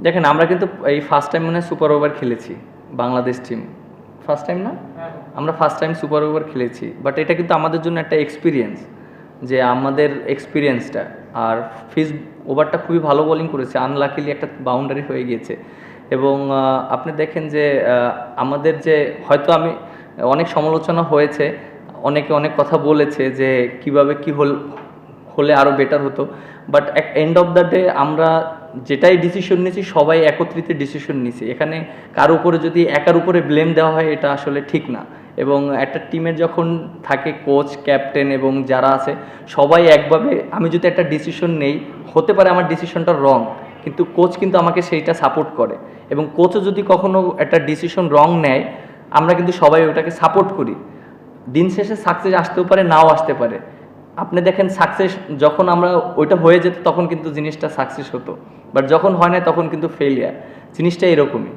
দেখেন আমরা কিন্তু এই ফার্স্ট টাইম মনে হয় সুপার ওভার খেলেছি বাংলাদেশ টিম। ফার্স্ট টাইম না? আমরা ফার্স্ট টাইম সুপার ওভার খেলেছি, বাট এটা কিন্তু আমাদের জন্য একটা এক্সপিরিয়েন্স, যে আমাদের এক্সপিরিয়েন্সটা। আর ফিস ওভারটা খুবই ভালো বোলিং করেছে, আনলাকিলি একটা বাউন্ডারি হয়ে গিয়েছে। এবং আপনি দেখেন যে আমাদের যে হয়তো আমি অনেক সমালোচনা হয়েছে, অনেকে অনেক কথা বলেছে যে কিভাবে কি হলে আরও বেটার হতো, but end of the day আমরা যেটাই ডিসিশন নিয়েছি সবাই একত্রিত ডিসিশন নিয়েছি। এখানে কার উপরে যদি একার উপরে ব্লেম দেওয়া হয় এটা আসলে ঠিক না। এবং একটা টিমের যখন থাকে কোচ, ক্যাপ্টেন এবং যারা আছে সবাই একভাবে, আমি যদি একটা ডিসিশন নেই, হতে পারে আমার ডিসিশনটা রং, কিন্তু কোচ কিন্তু আমাকে সেইটা সাপোর্ট করে। এবং কোচও যদি কখনো একটা ডিসিশন রং নেয়, আমরা কিন্তু সবাই ওটাকে সাপোর্ট করি। দিন শেষে সাকসেস আসতেও পারে, নাও আসতে পারে। আপনি দেখেন সাকসেস যখন আমরা ওইটা হয়ে যেত তখন কিন্তু জিনিসটা সাকসেস হতো, বাট যখন হয় না তখন কিন্তু ফেলিয়ার। জিনিসটা এরকমই।